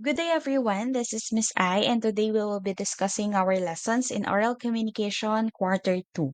Good day, everyone. This is Miss I, and today we will be discussing our lessons in oral communication quarter 2.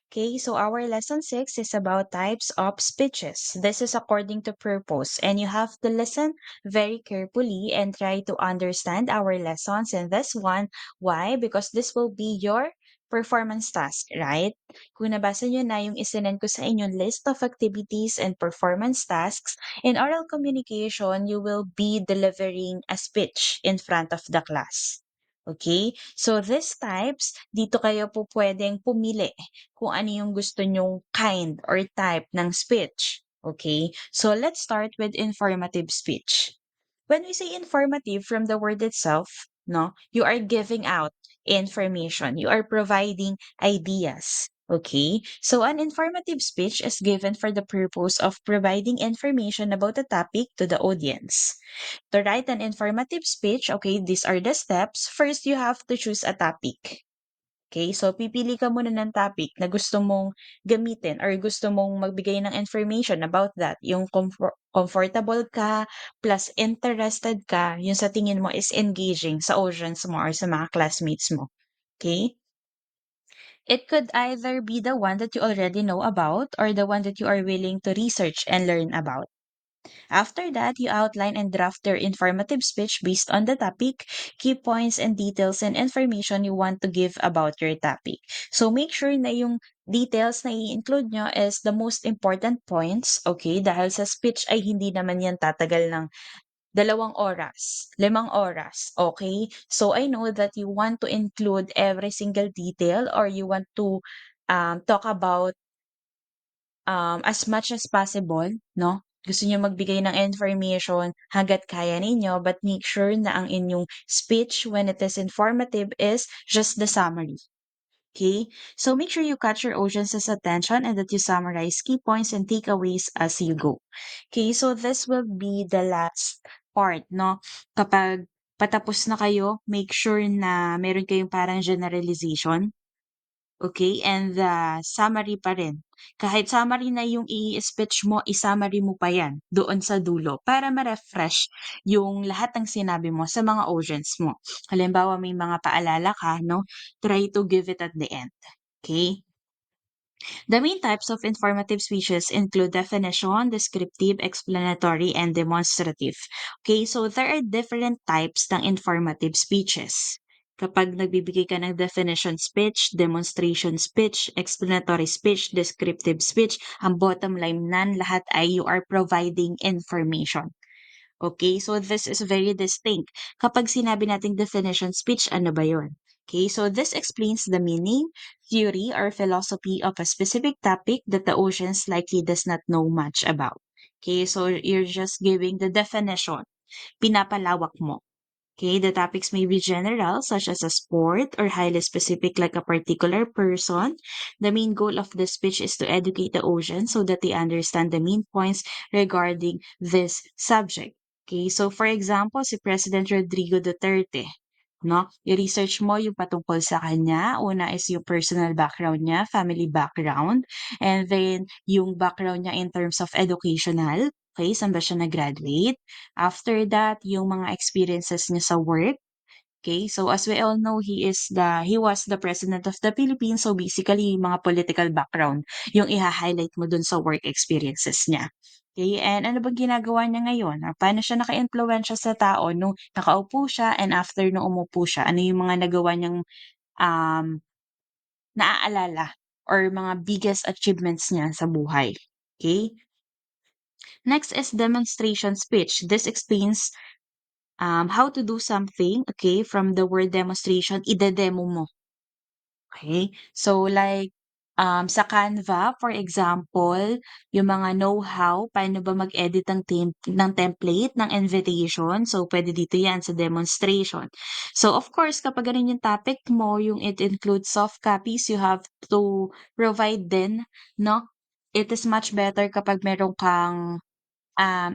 Okay, so our lesson 6 is about types of speeches. This is according to purpose, and you have to listen very carefully and try to understand our lessons in this one. Why? Because this will be your performance task, right? Kung nabasa nyo na yung isinend ko sa inyong list of activities and performance tasks, in oral communication, you will be delivering a speech in front of the class. Okay? So these types, dito kayo po pwedeng pumili kung ano yung gusto nyong kind or type ng speech. Okay? So let's start with informative speech. When we say informative from the word itself, no, you are giving out information. You are providing ideas. Okay? So an informative speech is given for the purpose of providing information about the topic to the audience. To write an informative speech, okay, these are the steps. First, you have to choose a topic. Okay, so pipili ka muna ng topic na gusto mong gamitin or gusto mong magbigay ng information about that. Yung comfortable ka plus interested ka, yung sa tingin mo is engaging sa audience mo or sa mga classmates mo. Okay? It could either be the one that you already know about or the one that you are willing to research and learn about. After that, you outline and draft your informative speech based on the topic, key points and details and information you want to give about your topic. So make sure na yung details na i-include nyo is the most important points, okay? Dahil sa speech ay hindi naman yan tatagal ng 2 oras, 5 oras, okay? So I know that you want to include every single detail or you want to talk about as much as possible, no? Gusto niyo magbigay ng information hangga't kaya ninyo, but make sure na ang inyong speech when it is informative is just the summary. Okay? So make sure you catch your audience's attention and that you summarize key points and takeaways as you go. Okay, so this will be the last part, no? Kapag patapos na kayo, make sure na meron kayong parang generalization. Okay, and the summary pa rin. Kahit summary na yung i-speech mo, i-summary mo pa yan doon sa dulo para ma-refresh yung lahat ng sinabi mo sa mga audience mo. Halimbawa, may mga paalala ka, no? Try to give it at the end. Okay? The main types of informative speeches include definition, descriptive, explanatory, and demonstrative. Okay, so there are different types ng informative speeches. Kapag nagbibigay ka ng definition speech, demonstration speech, explanatory speech, descriptive speech, ang bottom line nan lahat ay you are providing information. Okay, so this is very distinct. Kapag sinabi nating definition speech, ano ba yun? Okay, so this explains the meaning, theory, or philosophy of a specific topic that the audience likely does not know much about. Okay, so you're just giving the definition. Pinapalawak mo. Okay, the topics may be general, such as a sport, or highly specific, like a particular person. The main goal of the speech is to educate the audience so that they understand the main points regarding this subject. Okay, so for example, si President Rodrigo Duterte, no? I-research mo yung patungkol sa kanya. Una is yung personal background niya, family background, and then yung background niya in terms of educational. Okay, saan ba siya nag-graduate? After that, yung mga experiences niya sa work. Okay, so as we all know, he was the president of the Philippines. So basically, yung mga political background, yung iha-highlight mo dun sa work experiences niya. Okay, and ano bang ginagawa niya ngayon? Or paano siya naka-impluwensya sa tao nung nakaupo siya and after nung umupo siya? Ano yung mga nagawa niyang um, naaalala or mga biggest achievements niya sa buhay? Okay? Next is demonstration speech. This explains how to do something, okay, from the word demonstration, ide-demo mo. Okay? So like, sa Canva, for example, yung mga know-how, paano ba mag-edit ng template, ng invitation. So, pwede dito yan sa demonstration. So, of course, kapag ganun yung topic mo, yung it includes soft copies, you have to provide din, no? It is much better kapag meron kang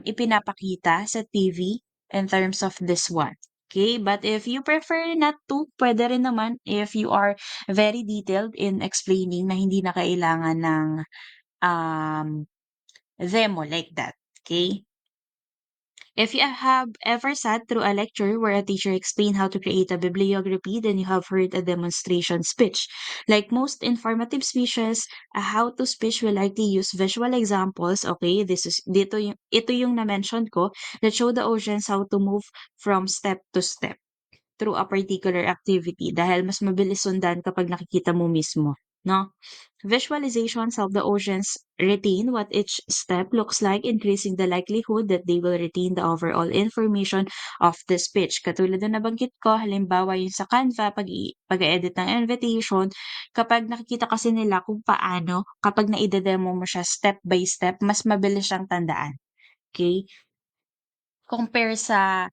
ipinapakita sa TV in terms of this one. Okay, but if you prefer not to, pwede rin naman if you are very detailed in explaining na hindi na kailangan ng um, demo like that. Okay? If you have ever sat through a lecture where a teacher explained how to create a bibliography, then you have heard a demonstration speech. Like most informative speeches, a how-to speech will likely use visual examples. Okay, ito yung na-mention ko that show the audience how to move from step to step through a particular activity dahil mas mabilis sundan kapag nakikita mo mismo, no? Visualizations help the audience retain what each step looks like, increasing the likelihood that they will retain the overall information of the speech. Katulad na nabanggit ko, halimbawa yung sa Canva, pag-edit ng invitation, kapag nakikita kasi nila kung paano, kapag na-demo mo siya step by step, mas mabilis siyang tandaan. Okay? Compare sa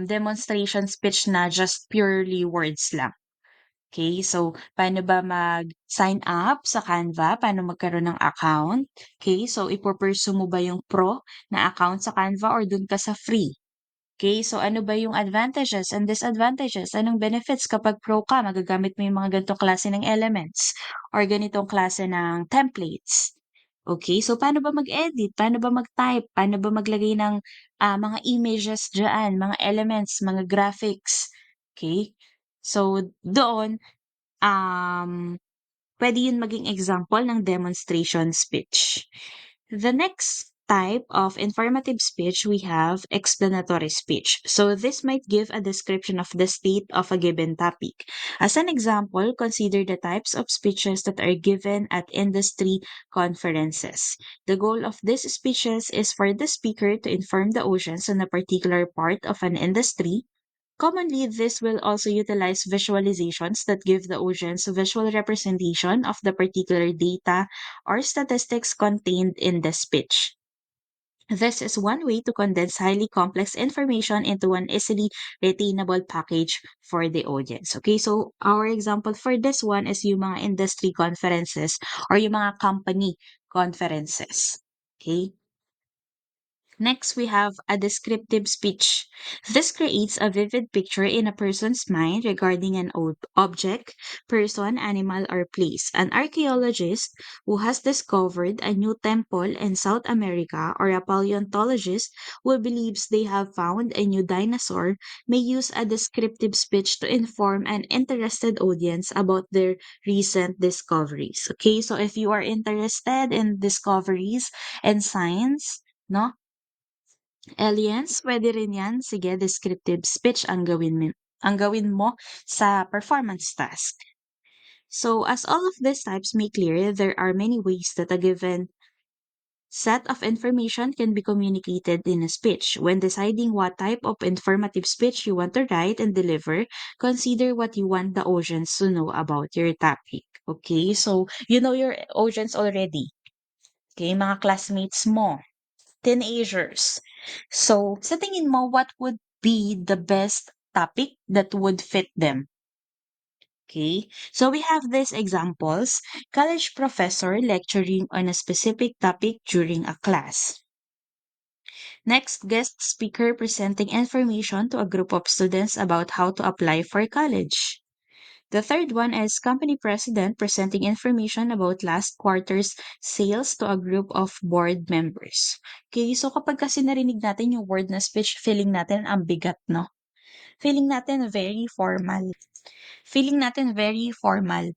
demonstration speech na just purely words lang. Okay, so paano ba mag-sign up sa Canva? Paano magkaroon ng account? Okay, so ipo-pursue mo ba yung pro na account sa Canva or dun ka sa free? Okay, so ano ba yung advantages and disadvantages? Anong benefits kapag pro ka? Magagamit mo yung mga ganitong klase ng elements or ganitong klase ng templates. Okay, so paano ba mag-edit? Paano ba mag-type? Paano ba maglagay ng mga images dyan, mga elements, mga graphics? Okay, so doon, puwede yun maging example ng demonstration speech. The next type of informative speech, we have explanatory speech. So this might give a description of the state of a given topic. As an example, consider the types of speeches that are given at industry conferences. The goal of these speeches is for the speaker to inform the audience on a particular part of an industry. Commonly, this will also utilize visualizations that give the audience a visual representation of the particular data or statistics contained in the speech. This is one way to condense highly complex information into an easily retainable package for the audience. Okay, so our example for this one is yung mga industry conferences or yung mga company conferences. Okay. Next, we have a descriptive speech. This creates a vivid picture in a person's mind regarding an object, person, animal, or place. An archaeologist who has discovered a new temple in South America or a paleontologist who believes they have found a new dinosaur may use a descriptive speech to inform an interested audience about their recent discoveries. Okay, so if you are interested in discoveries and science, no? Aliens, puwede rin 'yan. Sige, descriptive speech ang gawin mo sa performance task. So, as all of these types make clear, there are many ways that a given set of information can be communicated in a speech. When deciding what type of informative speech you want to write and deliver, consider what you want the audience to know about your topic. Okay, so you know your audience already. Okay, mga classmates mo, teenagers. So, sa tingin mo, what would be the best topic that would fit them? Okay, so we have these examples. College professor lecturing on a specific topic during a class. Next, guest speaker presenting information to a group of students about how to apply for college. The third one is company president presenting information about last quarter's sales to a group of board members. Okay, so kapag kasi narinig natin yung word na speech, feeling natin ang bigat, no? Feeling natin very formal. Feeling natin very formal.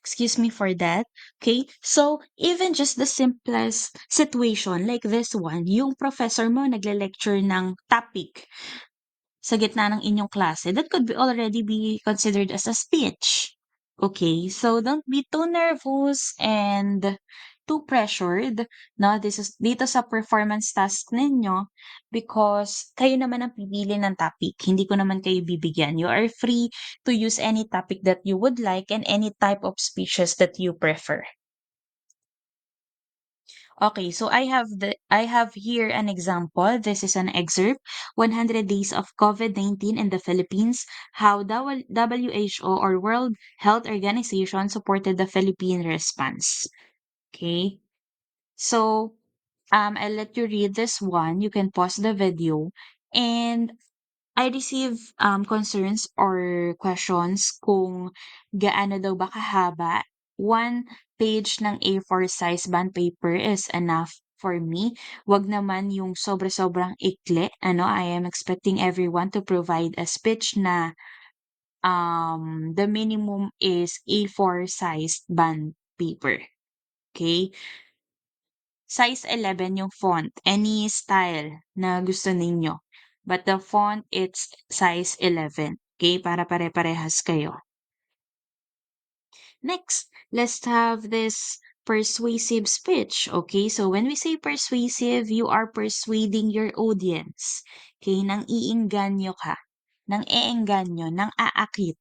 Excuse me for that. Okay, so even just the simplest situation like this one, yung professor mo nagle-lecture ng topic sa gitna ng inyong klase, that could be already be considered as a speech. Okay, so don't be too nervous and too pressured, no? This is dito sa performance task ninyo because kayo naman ang pipili ng topic. Hindi ko naman kayo bibigyan. You are free to use any topic that you would like and any type of speeches that you prefer. Okay, so I have here an example. This is an excerpt, 100 days of COVID-19 in the Philippines, how WHO or World Health Organization supported the Philippine response. Okay? So, I'll let you read this one. You can pause the video. And I receive concerns or questions kung gaano daw ba kahaba. One page ng A4 size bond paper is enough for me, wag naman yung sobra-sobrang ikli. I am expecting everyone to provide a speech na the minimum is A4 sized bond paper. Okay? Size 11 yung font, any style na gusto ninyo. But the font, it's size 11. Okay? Para pare-parehas kayo. Next, let's have this persuasive speech. Okay, so when we say persuasive, you are persuading your audience. Okay, nang iingganyo ka, nang eengganyo, nang aakit.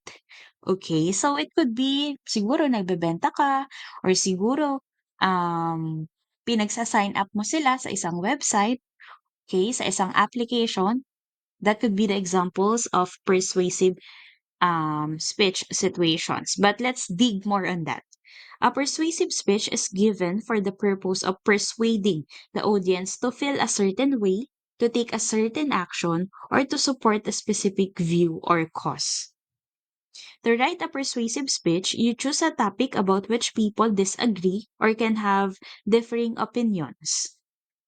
Okay, so it could be siguro nagbebenta ka or siguro pinagsa-sign up mo sila sa isang website, okay, sa isang application. That could be the examples of persuasive speech situations. But let's dig more on that. A persuasive speech is given for the purpose of persuading the audience to feel a certain way, to take a certain action, or to support a specific view or cause. To write a persuasive speech, you choose a topic about which people disagree or can have differing opinions.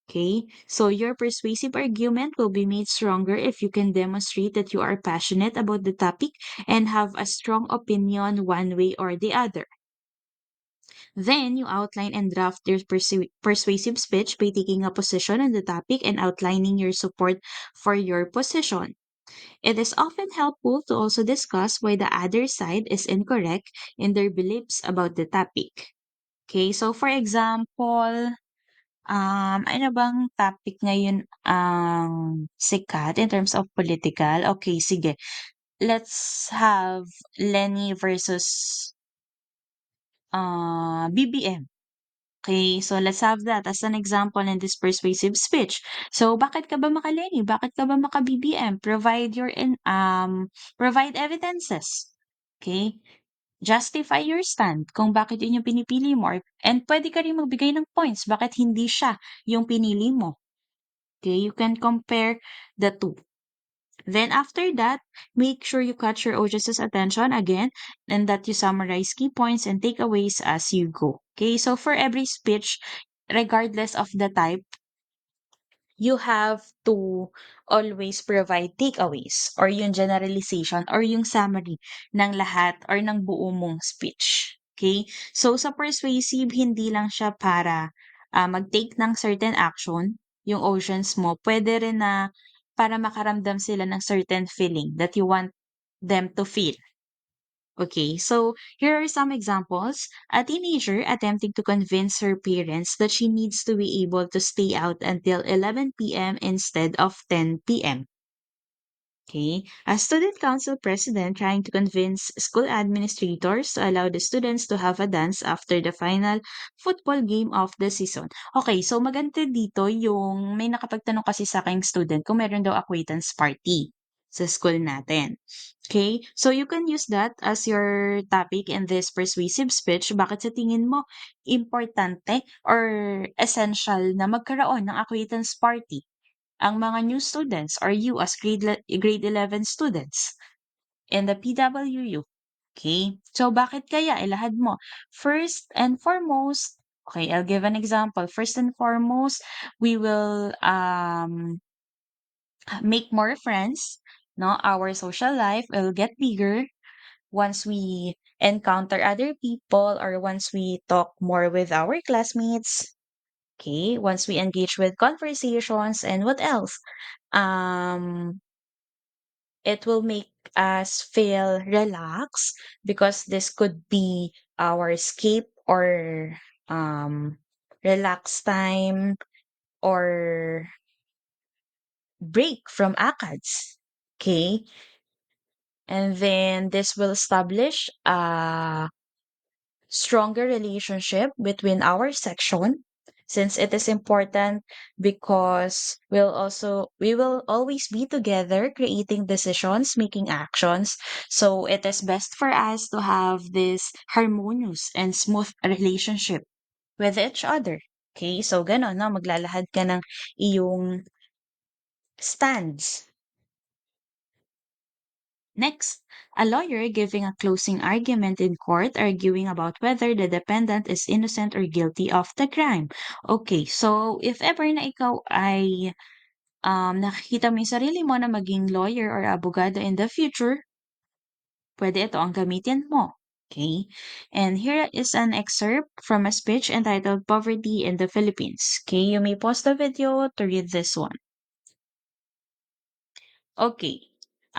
Okay, so your persuasive argument will be made stronger if you can demonstrate that you are passionate about the topic and have a strong opinion one way or the other. Then you outline and draft your persuasive speech by taking a position on the topic and outlining your support for your position. It is often helpful to also discuss why the other side is incorrect in their beliefs about the topic. Okay, so for example, ano bang topic ngayon ang sikat in terms of political? Okay, sige. Let's have Lenny versus BBM. Okay, so let's have that as an example in this persuasive speech. So, bakit ka ba maka-Lenny? Bakit ka ba maka-BBM? Provide evidences. Okay? Justify your stand kung bakit yun yung pinipili mo and pwede ka rin magbigay ng points bakit hindi siya yung pinili mo. Okay, you can compare the two. Then after that, make sure you catch your audience's attention again and that you summarize key points and takeaways as you go. Okay, so for every speech, regardless of the type, you have to always provide takeaways or yung generalization or yung summary ng lahat or ng buo mong speech. Okay? So sa persuasive, hindi lang siya para mag-take ng certain action yung audience mo. Pwede rin na para makaramdam sila ng certain feeling that you want them to feel. Okay, so here are some examples. A teenager attempting to convince her parents that she needs to be able to stay out until 11 p.m. instead of 10 p.m. Okay, a student council president trying to convince school administrators to allow the students to have a dance after the final football game of the season. Okay, so maganda dito yung may nakapagtanong kasi sa aking student kung meron daw acquaintance party sa school natin. Okay, so you can use that as your topic in this persuasive speech. Bakit sa tingin mo importante or essential na magkaroon ng acquaintance party ang mga new students or you as grade 11 students in the PWU? Okay, so bakit kaya? Ilahad mo. First and foremost, okay, I'll give an example. First and foremost, we will make more friends. No, our social life will get bigger once we encounter other people or once we talk more with our classmates. Okay, once we engage with conversations and what else? Um, it will make us feel relaxed because this could be our escape or relax time or break from ACADS. Okay, and then this will establish a stronger relationship between our section since it is important because we will always be together creating decisions, making actions. So it is best for us to have this harmonious and smooth relationship with each other. Okay, so gano'n, no? Maglalahad ka ng iyong stands. Next, a lawyer giving a closing argument in court arguing about whether the defendant is innocent or guilty of the crime. Okay, so if ever na ikaw ay nakikita mo yung sarili mo na maging lawyer or abogado in the future, pwede ito ang gamitin mo. Okay? And here is an excerpt from a speech entitled Poverty in the Philippines. Okay, you may pause the video to read this one. Okay.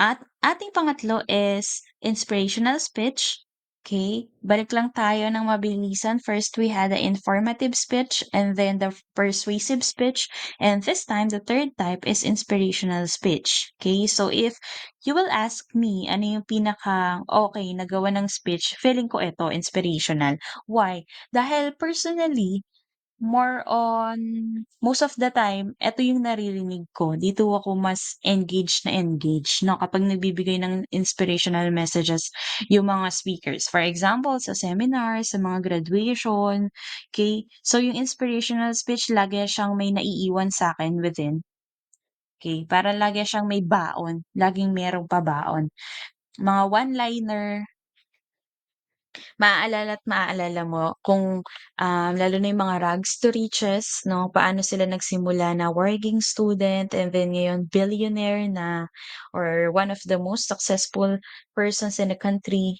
At ating pangatlo is inspirational speech. Okay, balik lang tayo ng mabilisan. First, we had the informative speech and then the persuasive speech. And this time, the third type is inspirational speech. Okay, so if you will ask me, ano yung pinaka okay nagawa ng speech, feeling ko ito, inspirational. Why? Dahil personally, more on most of the time, eto yung naririnig ko. Dito ako mas engaged 'no, kapag nagbibigay ng inspirational messages yung mga speakers. For example, sa seminar, sa mga graduation, okay. So, yung inspirational speech lagi siyang may naiiwan sa'kin within, okay. Parang lagi siyang may baon, laging merong pabaon. Mga one-liner. Maaalala mo kung, lalo na yung mga rags to riches 'no, paano sila nagsimula na working student and then ngayon billionaire na or one of the most successful persons in the country,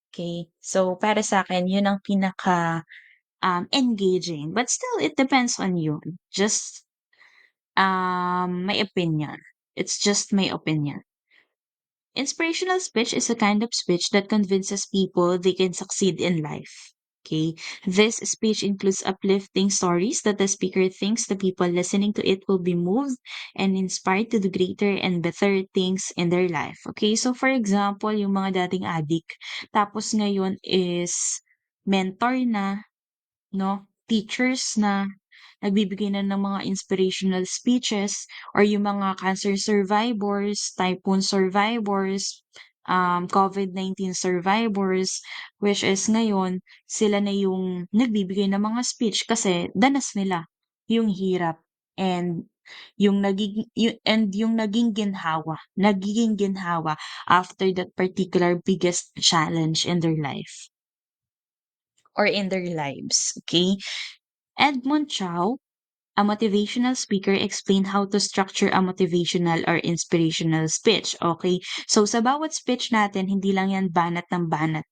okay. So, para sa'kin yun ang pinaka, engaging but still it depends on you. Just, my opinion. It's just my opinion. Inspirational speech is a kind of speech that convinces people they can succeed in life. Okay. This speech includes uplifting stories that the speaker thinks the people listening to it will be moved and inspired to do greater and better things in their life. Okay. So, for example, yung mga dating addict, tapos ngayon is mentor na, no? Teachers na, nagbibigay na ng mga inspirational speeches or yung mga cancer survivors, typhoon survivors, COVID-19 survivors, which is ngayon, sila na yung nagbibigay ng mga speech kasi danas nila yung hirap and nagiging ginhawa after that particular biggest challenge in their life or in their lives, okay? Edmund Chow, a motivational speaker, explained how to structure a motivational or inspirational speech. Okay? So, sa bawat speech natin, hindi lang yan banat ng banat.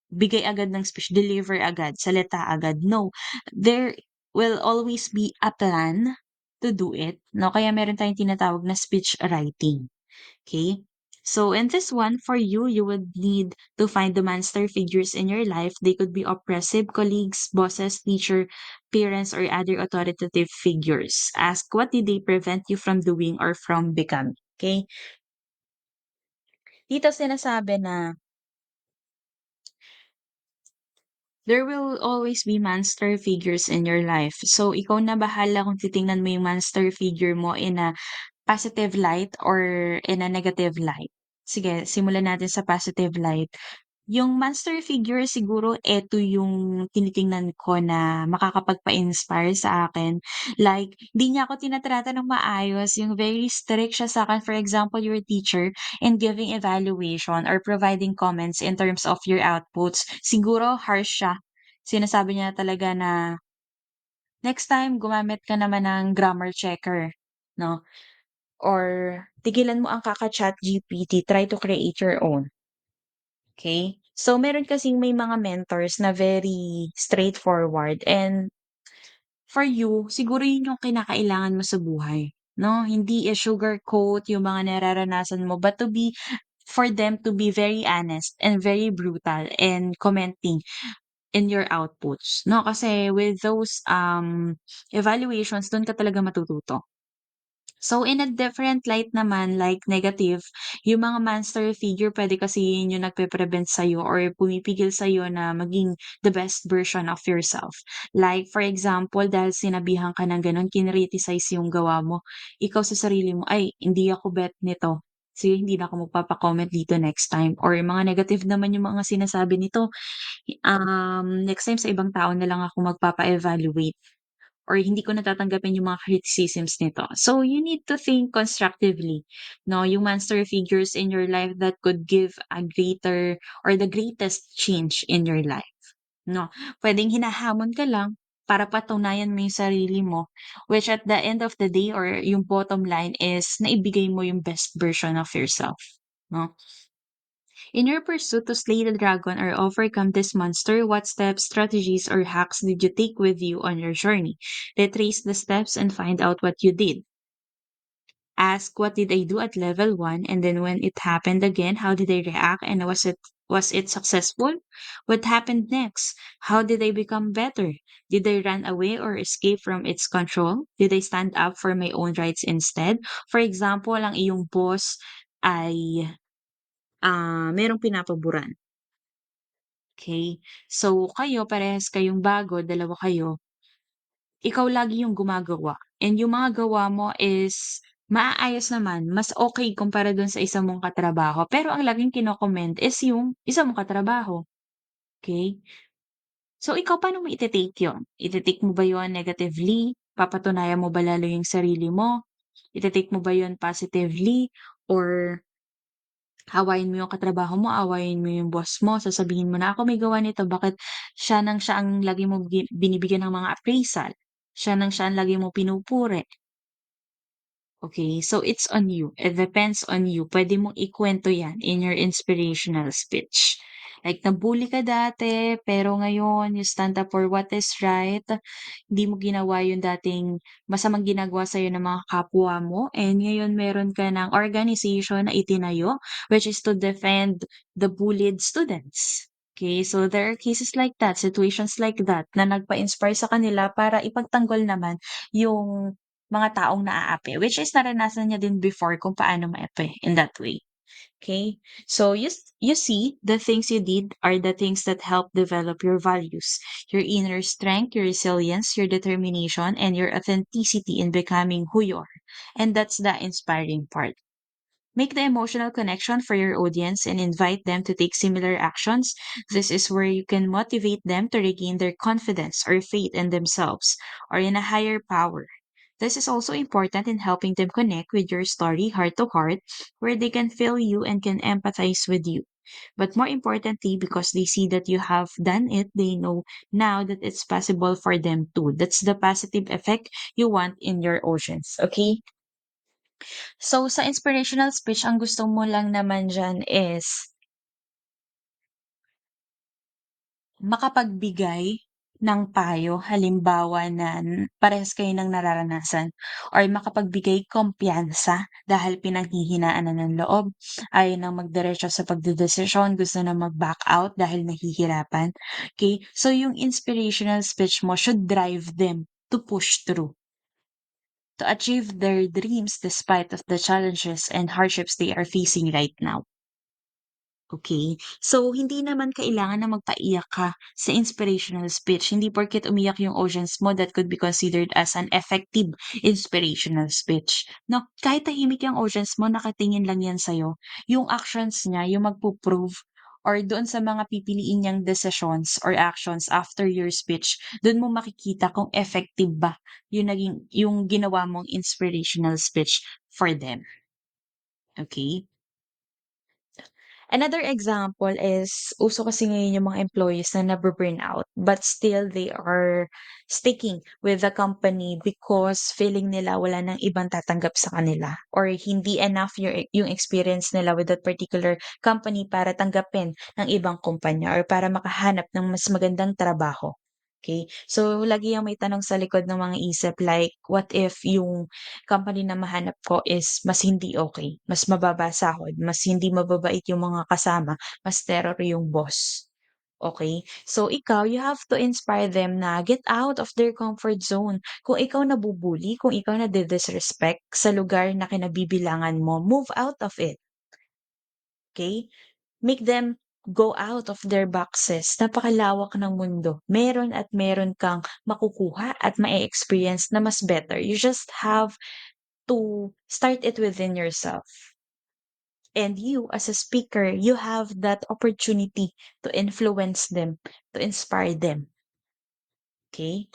Bigay agad ng speech, deliver agad, salita agad. No. There will always be a plan to do it. No? Kaya meron tayong tinatawag na speech writing. Okay? So in this one, for you, you would need to find the monster figures in your life. They could be oppressive colleagues, bosses, teacher, parents, or other authoritative figures. Ask what did they prevent you from doing or from becoming. Okay? Dito sinasabi na there will always be monster figures in your life. So ikaw na bahala kung titingnan mo yung monster figure mo in a positive light or in a negative light. Sige, simulan natin sa positive light. Yung monster figure siguro eto yung tinitingnan ko na makakapagpa-inspire sa akin. Like, di niya ako tinatrata ng maayos, yung very strict siya sa'kin. For example, your teacher in giving evaluation or providing comments in terms of your outputs. Siguro harsh siya. Sinasabi niya talaga na, "Next time gumamit ka naman ng grammar checker," 'no? Or, "Tigilan mo ang kaka-ChatGPT, try to create your own." Okay. So, meron kasing may mga mentors na very straightforward and for you, siguro yun yung kinakailangan mo sa buhay, 'no? Hindi i-sugarcoat yung mga nararanasan mo but to be for them to be very honest and very brutal in commenting in your outputs, 'no? Kasi with those, evaluations dun ka talaga matututo. So, in a different light naman, like negative, yung mga monster figure puwede kasi yun yung nagpe-prevent sa'yo or pumipigil sa'yo na maging the best version of yourself. Like, for example, dahil sinabihan ka ng gano'n, kinriticize yung gawa mo, ikaw sa sarili mo, "Ay, hindi ako bet nito. Sige, hindi na ako magpapa-comment dito next time." Or yung mga negative naman yung mga sinasabi nito, "Next time sa ibang tao na lang ako magpapa-evaluate." or hindi ko natatanggapin yung mga criticisms nito. So, you need to think constructively, no? Yung monster figures in your life that could give a greater or the greatest change in your life, no? Puwedeng hinahamon ka lang para patunayan mo yung sarili mo, which at the end of the day or yung bottom line is naibigay mo yung best version of yourself, no? In your pursuit to slay the dragon or overcome this monster, what steps, strategies, or hacks did you take with you on your journey? Retrace the steps and find out what you did. Ask what did I do at level 1, and then when it happened again, how did I react and was it successful? What happened next? How did I become better? Did I run away or escape from its control? Did I stand up for my own rights instead? For example, ang iyong boss ay merong pinapaburan. Okay. So, kayo parehas kayong bago, dalawa kayo, ikaw lagi yung gumagawa and yung mga gawa mo is maaayos naman, mas okey kumpara dun sa isa mong katrabaho. Pero ang laging kino-commend is yung isa mong katrabaho, okey? So, ikaw paano mo ite-take yun? Ite-take mo ba yun negatively? Papatunayan mo ba lalo yung sarili mo? Ite-take mo ba yun positively or aawayin mo yung katrabaho mo, aawayin mo yung boss mo, sasabihin mo na, "Ako may gawa nito, bakit siya ang lagi mo binibigyan ng mga appraisal, siya ang lagi mo pinupuri." Okay, so it's on you. It depends on you. Puwede mong ikuwento 'yan in your inspirational speech. Like nabully ka dati, pero ngayon you stand up for what is right. Hindi mo ginawa yung dating masamang ginagawa sa'yo ng mga kapwa mo and ngayon meron ka ng organization na itinayo, which is to defend the bullied students. Okay, so there are cases like that, situations like that na nagpa-inspire sa kanila para ipagtanggol naman yung mga taong naaapi, which is naranasan niya din before kung paano maapi in that way, okay? So you see, the things you did are the things that help develop your values, your inner strength, your resilience, your determination, and your authenticity in becoming who you are. And that's the inspiring part. Make the emotional connection for your audience and invite them to take similar actions. This is where you can motivate them to regain their confidence or faith in themselves or in a higher power. This is also important in helping them connect with your story heart to heart, where they can feel you and can empathize with you. But more importantly, because they see that you have done it, they know now that it's possible for them too. That's the positive effect you want in your audience. Okay? So, sa inspirational speech, ang gusto mo lang naman diyan is makapagbigay ng payo, halimbawa na parehas kayo ng nararanasan or makapagbigay kumpiyansa dahil pinanghihinaan na ng loob, ayaw ng magdiretso sa pagdedesisyon, gusto na mag-back out dahil nahihirapan, okay? So, yung inspirational speech mo should drive them to push through, to achieve their dreams despite of the challenges and hardships they are facing right now. Okay. So, hindi naman kailangan na magpaiyak ka sa inspirational speech. Hindi porket umiyak yung audience mo that could be considered as an effective inspirational speech. No, kahit tahimik yung audience mo, nakatingin lang yan sa'yo. Yung actions niya, yung magpo-prove or doon sa mga pipiliin niyang decisions or actions after your speech, doon mo makikita kung effective ba yung ginawa mong inspirational speech for them. Okay. Another example is uso kasi ngayon yung mga employees na nabu-burnout but still they are sticking with the company because feeling nila wala ng ibang tatanggap sa kanila or hindi enough yung experience nila with that particular company para tanggapin ng ibang kumpanya or para makahanap ng mas magandang trabaho. Okay, so lagi yang may tanong sa likod ng mga isip like, what if yung company na mahanap ko is mas hindi okay, mas mababa sahod, mas hindi mababait yung mga kasama, mas terror yung boss, okay? So ikaw, you have to inspire them na get out of their comfort zone. Kung ikaw nabubuli, kung ikaw nadi-disrespect sa lugar na kinabibilangan mo, move out of it, okay? Make them go out of their boxes. Napakalawak ng mundo. Meron at meron kang makukuha at ma-e-experience na mas better. You just have to start it within yourself. And you, as a speaker, you have that opportunity to influence them, to inspire them. Okay?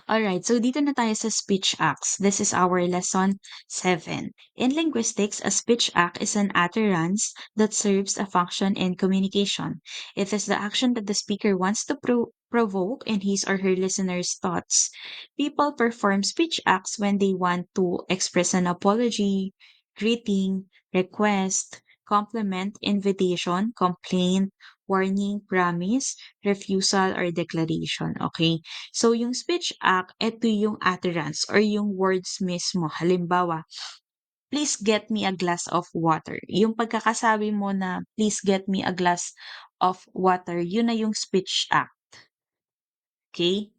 Alright, so dito na tayo sa speech acts. This is our lesson 7. In linguistics, a speech act is an utterance that serves a function in communication. It is the action that the speaker wants to provoke in his or her listener's thoughts. People perform speech acts when they want to express an apology, greeting, request, compliment, invitation, complaint, warning, promise, refusal, or declaration. Okay? So, yung speech act, ito yung utterance or yung words mismo. Halimbawa, please get me a glass of water. Yung pagkakasabi mo na, please get me a glass of water, yun na yung speech act. Okay?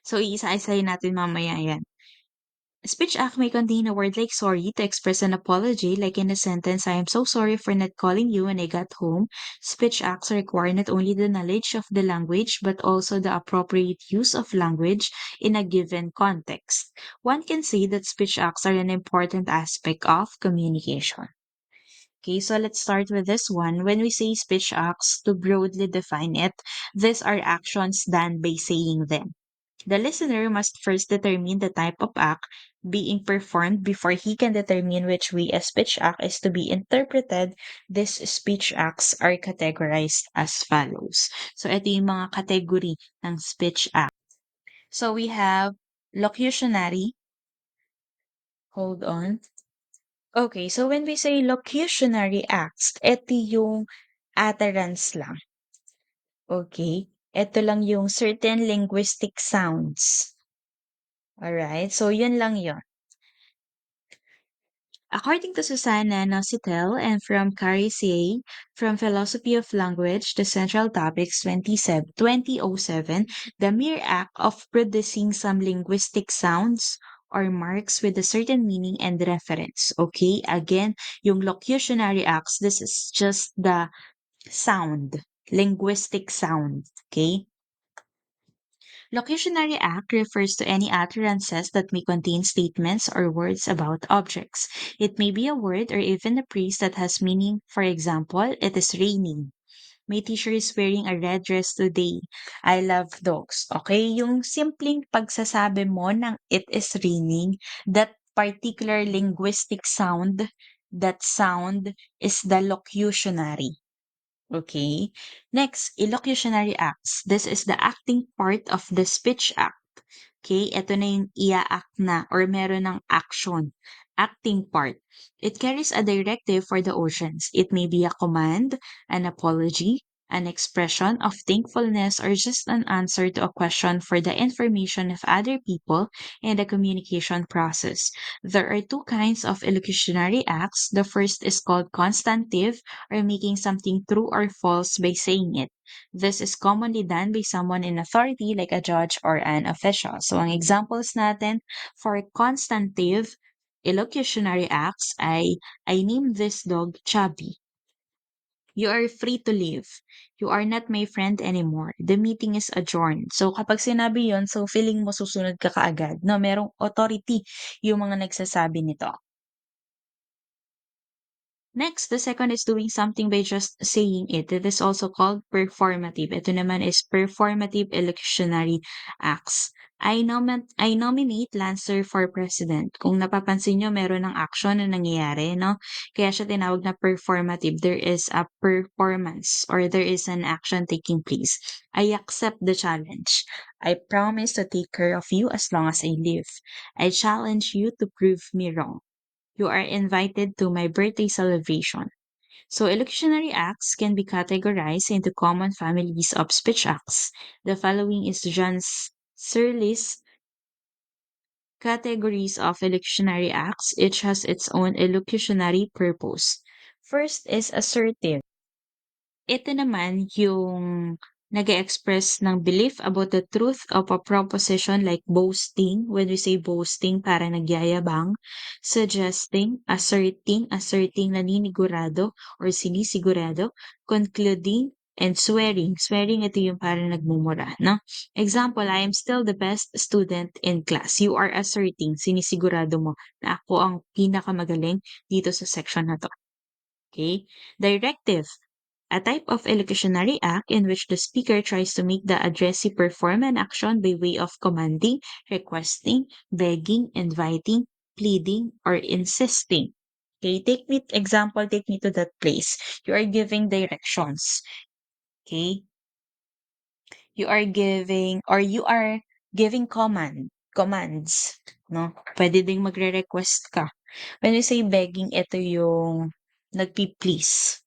So, iisa-isahin natin mamaya yan. Speech act may contain a word like sorry to express an apology, like in the sentence, I am so sorry for not calling you when I got home. Speech acts require not only the knowledge of the language, but also the appropriate use of language in a given context. One can say that speech acts are an important aspect of communication. Okay, so let's start with this one. When we say speech acts, to broadly define it, these are actions done by saying them. The listener must first determine the type of act being performed before he can determine which way a speech act is to be interpreted. These speech acts are categorized as follows. So, ito yung mga category ng speech act. So, we have locutionary. Hold on. Okay, so when we say locutionary acts, ito yung utterance lang. Okay? Ito lang yung certain linguistic sounds. Alright, so yun lang yun. According to Susanna Nocitel and from Carrie C. from Philosophy of Language, the Central Topics 2007, the mere act of producing some linguistic sounds or marks with a certain meaning and reference. Okay, again, yung locutionary acts, this is just the sound, linguistic sound. Okay, locutionary act refers to any utterances that may contain statements or words about objects. It may be a word or even a phrase that has meaning. For example, it is raining. My teacher is wearing a red dress today. I love dogs. Okay, yung simpleng pagsasabi mo ng it is raining, that particular linguistic sound, that sound is the locutionary. Okay. Next, illocutionary acts. This is the acting part of the speech act. Okay, ito na yung ia-act na or meron ng action. Acting part. It carries a directive for the audience. It may be a command, an apology, an expression of thankfulness, or just an answer to a question for the information of other people in the communication process. There are two kinds of illocutionary acts. The first is called constantive, or making something true or false by saying it. This is commonly done by someone in authority like a judge or an official. So, ang examples natin for constantive illocutionary acts ay, I named this dog Chubby. You are free to leave. You are not my friend anymore. The meeting is adjourned. So, kapag sinabi yon, so feeling mo susunod ka kaagad, no? Merong authority yung mga nagsasabi nito. Next, the second is doing something by just saying it. It is also called performative. Ito naman is performative electionary acts. I nominate Lancer for president. Kung napapansin nyo, meron ng action na nangyayari, no? Kaya siya tinawag na performative. There is a performance or there is an action taking place. I accept the challenge. I promise to take care of you as long as I live. I challenge you to prove me wrong. You are invited to my birthday celebration. So, electionary acts can be categorized into common families of speech acts. The following is John Searle's categories of electionary acts. Each has its own elocutionary purpose. First is assertive. Ito naman yung nag-express ng belief about the truth of a proposition like boasting. When we say boasting, para nagyayabang. Suggesting, asserting naninigurado or sinisigurado. Concluding, and swearing. Swearing, ito yung para nagmumura, no? Example, I am still the best student in class. You are asserting, sinisigurado mo na ako ang pinakamagaling dito sa section na to. Okay? Directive. A type of elocutionary act in which the speaker tries to make the addressee perform an action by way of commanding, requesting, begging, inviting, pleading, or insisting. Okay, take me to that place. You are giving directions. Okay, you are giving commands, no? Pwede ding magre-request ka. When you say begging, ito yung nagpi-please.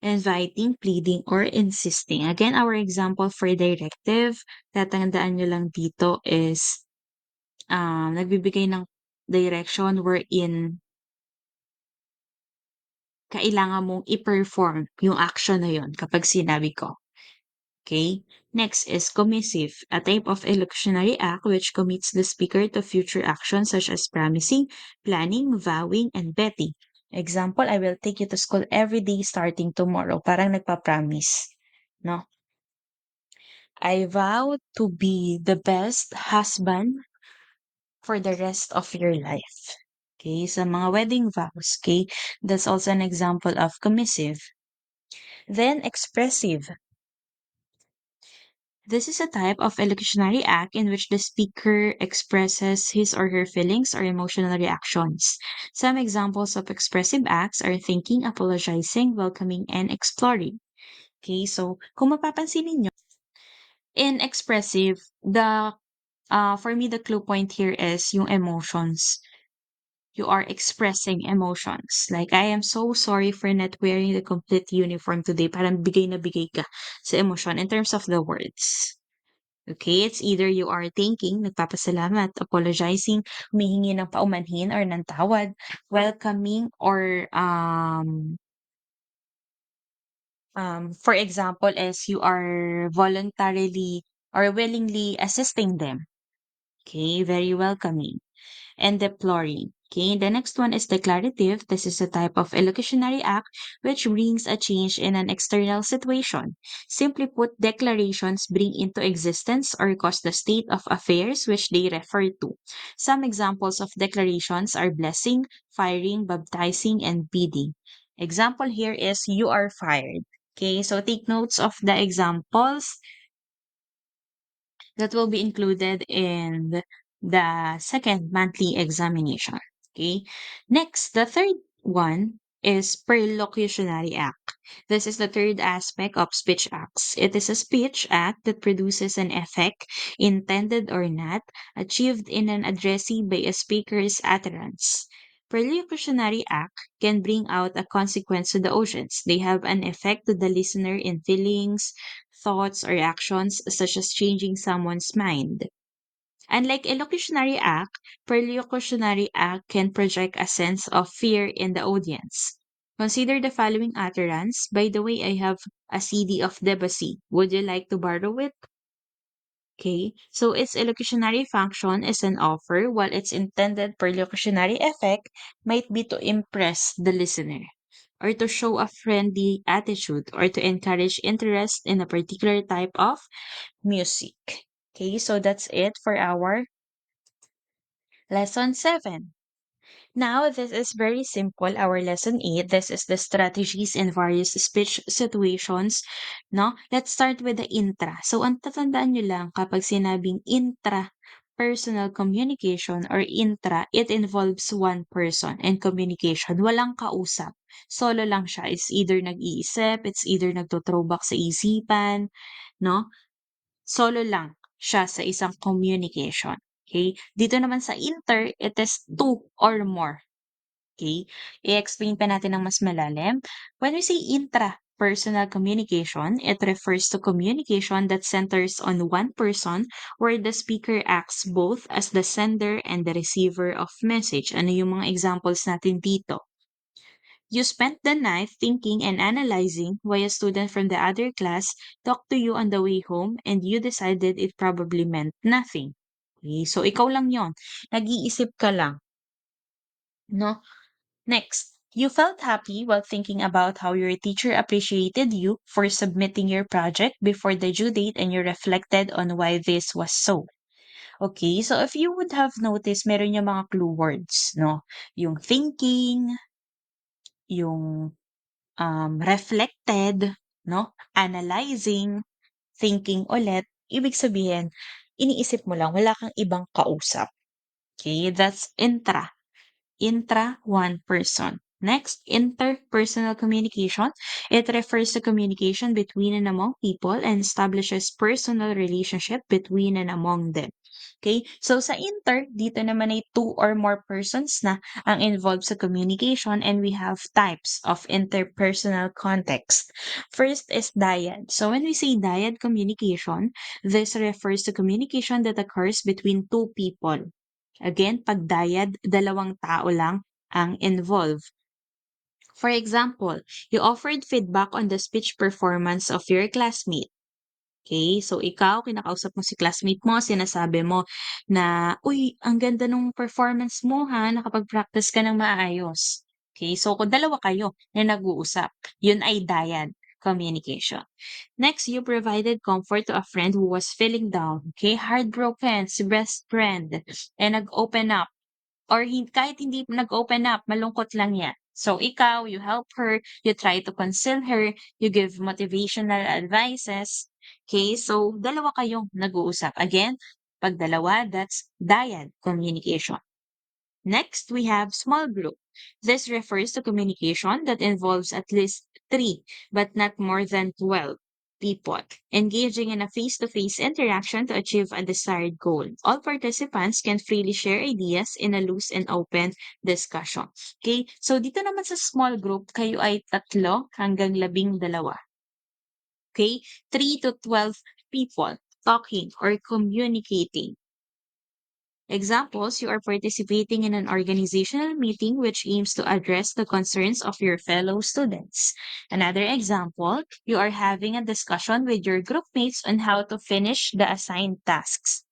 Inviting, pleading, or insisting. Again, our example for directive, tatandaan nyo lang dito is, nagbibigay ng direction wherein kailangan mong i-perform yung action na yun kapag sinabi ko. Okay? Next is commissive, a type of elocutionary act which commits the speaker to future actions such as promising, planning, vowing, and betting. Example, I will take you to school every day starting tomorrow. Parang nagpa-promise, no? I vow to be the best husband for the rest of your life. Okay, sa mga wedding vows, okay, that's also an example of commissive. Then expressive. This is a type of elocutionary act in which the speaker expresses his or her feelings or emotional reactions. Some examples of expressive acts are thinking, apologizing, welcoming, and exploring. Okay, so kung mapapansin ninyo, in expressive, for me, the clue point here is yung emotions. You are expressing emotions. Like, I am so sorry for not wearing the complete uniform today. Parang bigay na bigay ka sa emotion in terms of the words. Okay, it's either you are thanking, nagpapasalamat, apologizing, humihingi ng paumanhin or ng tawad, welcoming, or for example, is you are voluntarily or willingly assisting them. Okay, very welcoming. And deploring. Okay, the next one is declarative. This is a type of elocutionary act which brings a change in an external situation. Simply put, declarations bring into existence or cause the state of affairs which they refer to. Some examples of declarations are blessing, firing, baptizing, and bidding. Example here is you are fired. Okay, so take notes of the examples that will be included in the second monthly examination. Okay. Next, the third one is perlocutionary act. This is the third aspect of speech acts. It is a speech act that produces an effect, intended or not, achieved in an addressee by a speaker's utterance. Perlocutionary act can bring out a consequence to the audience. They have an effect to the listener in feelings, thoughts, or actions such as changing someone's mind. Unlike elocutionary act, perlocutionary act can project a sense of fear in the audience. Consider the following utterance. By the way, I have a CD of Debussy. Would you like to borrow it? Okay, so its elocutionary function is an offer, while its intended perlocutionary effect might be to impress the listener, or to show a friendly attitude, or to encourage interest in a particular type of music. Okay, so that's it for our lesson 7. Now, this is very simple. Our lesson 8, this is the strategies in various speech situations. No? Let's start with the intra. So, ang tatandaan nyo lang kapag sinabing intra-personal communication or intra, it involves one person and communication. Walang kausap. Solo lang siya. It's either nag-iisip, it's either nagto-throwback sa isipan, no? Solo lang siya sa isang communication. Okay? Dito naman sa inter, it is two or more. Okay? I-explain pa natin ng mas malalim. When we say intra-personal communication, it refers to communication that centers on one person where the speaker acts both as the sender and the receiver of message. Ano yung mga examples natin dito? You spent the night thinking and analyzing why a student from the other class talked to you on the way home and you decided it probably meant nothing. Okay, so ikaw lang yon. Nag-iisip ka lang. No? Next, you felt happy while thinking about how your teacher appreciated you for submitting your project before the due date and you reflected on why this was so. Okay, so if you would have noticed, meron yung mga clue words, no? Yung thinking, yung reflected, no? Analyzing, thinking ulit. Ibig sabihin, iniisip mo lang, wala kang ibang kausap. Okay, that's intra one person. Next, interpersonal communication. It refers to communication between and among people and establishes personal relationship between and among them. Okay? So sa inter, dito naman ay two or more persons na ang involved sa communication, and we have types of interpersonal context. First is dyad. So when we say dyad communication, this refers to communication that occurs between two people. Again, pag dyad, dalawang tao lang ang involved. For example, you offered feedback on the speech performance of your classmate. Okay, so ikaw, kinakausap mo si classmate mo, sinasabi mo na, uy, ang ganda nung performance mo ha, nakapag-practice ka ng maayos. Okay, so kung dalawa kayo na nag-uusap, yun ay dyad communication. Next, you provided comfort to a friend who was feeling down, okay, heartbroken, si best friend, and nag-open up. Or kahit hindi nag-open up, malungkot lang yan. So, ikaw, you help her, you try to console her, you give motivational advices. Okay, so dalawa kayong nag-uusap. Again, pag dalawa, that's dyad communication. Next, we have small group. This refers to communication that involves at least three, but not more than 12 people, engaging in a face-to-face interaction to achieve a desired goal. All participants can freely share ideas in a loose and open discussion. Okay? So, dito naman sa small group, kayo ay 3 hanggang 12. Okay? 3 to 12 people talking or communicating. Examples, you are participating in an organizational meeting which aims to address the concerns of your fellow students. Another example, you are having a discussion with your group mates on how to finish the assigned tasks.